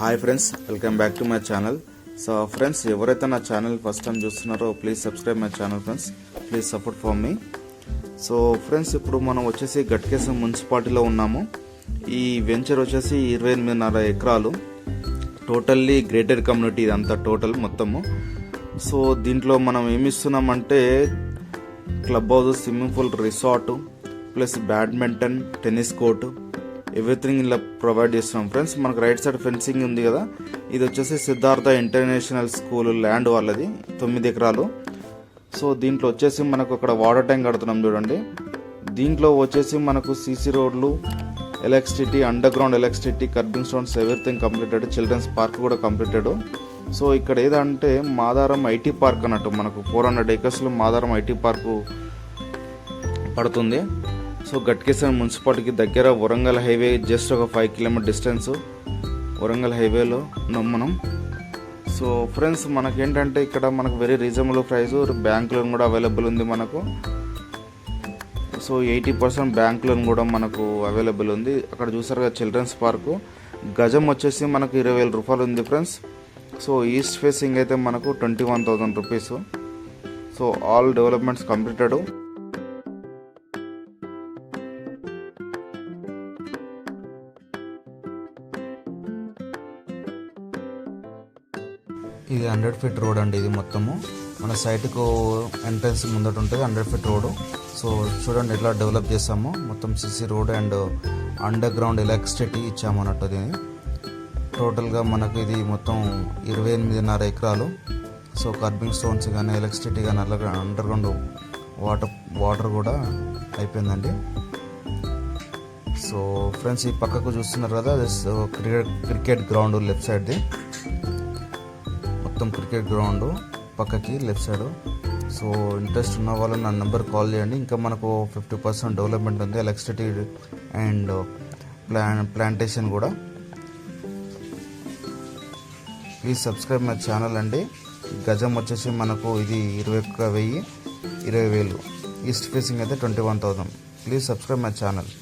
Hi friends, welcome back to my channel. So friends, ఎవరైతే నా channel first time చూస్తున్నారో please subscribe my channel friends. Please support for me. So friends, ఇప్పుడు మనం వచ్చేసి గట్కేసర్ మున్సిపాలిటీలో ఉన్నాము. ఈ వెంచర్ వచ్చేసి 28.5 ఎకరాలు. టోటల్లీ గ్రేటర్ కమ్యూనిటీ ఇదంతా టోటల్ మొత్తము. సో దీంట్లో మనం ఏమి ఇస్తున్నామంటే club house, swimming pool, resort plus badminton, tennis court, everything ఇలా ప్రొవైడ్ చేస్తున్నాం ఫ్రెండ్స్. మనకు రైట్ సైడ్ ఫెన్సింగ్ ఉంది కదా, ఇది వచ్చేసి సిద్ధార్థ ఇంటర్నేషనల్ స్కూల్ ల్యాండ్ వాళ్ళది, 9 ఎకరాలు. సో దీంట్లో వచ్చేసి మనకు అక్కడ వాటర్ ట్యాంక్ కడుతున్నాం చూడండి. దీంట్లో వచ్చేసి మనకు సీసీ రోడ్లు, electricity, under ground electricity, curbing stones, everything completed. Children's park కూడా కంప్లీటెడ్. సో ఇక్కడ ఏదంటే మాదారం ఐటీ పార్క్ అన్నట్టు, మనకు 400 ఏకర్స్లో మాదారం ఐటీ పార్కు పడుతుంది. సో గట్కేసర్ మున్సిపాలిటీకి దగ్గర వరంగల్ హైవే జస్ట్ ఒక 5 కిలోమీటర్ డిస్టెన్స్ వరంగల్ హైవేలో ఉన్నాం మనం. సో ఫ్రెండ్స్, మనకేంటంటే ఇక్కడ మనకు very reasonable price, bank loan కూడా అవైలబుల్ ఉంది మనకు. సో 80% బ్యాంక్ లోన్ కూడా మనకు అవైలబుల్ ఉంది. అక్కడ చూసారు కదా చిల్డ్రన్స్ పార్కు, గజం వచ్చేసి మనకు 20,000 రూపాయలు ఉంది ఫ్రెండ్స్. సో ఈస్ట్ ఫేసింగ్ అయితే మనకు 21,000 rupees. So all developments completed. ఇది 100 ఫీట్ రోడ్ అండి. ఇది మొత్తము మన సైట్కు ఎంట్రన్స్ ముందట ఉంటుంది 100 ఫీట్ రోడ్. సో చూడండి ఎట్లా డెవలప్ చేస్తాము. మొత్తం సిసి రోడ్ అండ్ అండర్ గ్రౌండ్ ఎలక్ట్రిసిటీ ఇచ్చామన్నట్టు. ఇది టోటల్గా మనకు ఇది మొత్తం 28.5 ఎకరాలు. సో కర్బింగ్ స్టోన్స్ కానీ ఎలక్ట్రిసిటీ కానీ అలాగే అండర్ గ్రౌండ్ వాటర్ కూడా అయిపోయిందండి. సో ఫ్రెండ్స్, ఈ పక్కకు చూస్తున్నారు కదా, క్రికెట్ గ్రౌండ్ లెఫ్ట్ సైడ్ది, మొత్తం క్రికెట్ గ్రౌండ్ పక్కకి లెఫ్ట్ సైడ్. సో ఇంట్రెస్ట్ ఉన్న వాళ్ళు నా నెంబర్ కాల్ చేయండి. ఇంకా మనకు 50% డెవలప్మెంట్ ఉంది, ఎలక్ట్రిసిటీ అండ్ ప్లాంటేషన్ కూడా. ప్లీజ్ సబ్స్క్రైబ్ మై ఛానల్ అండి. గజం వచ్చేసి మనకు ఇది 21,000, 20,000. ఈస్ట్ ఫేసింగ్ అయితే 21,000. Please subscribe my channel.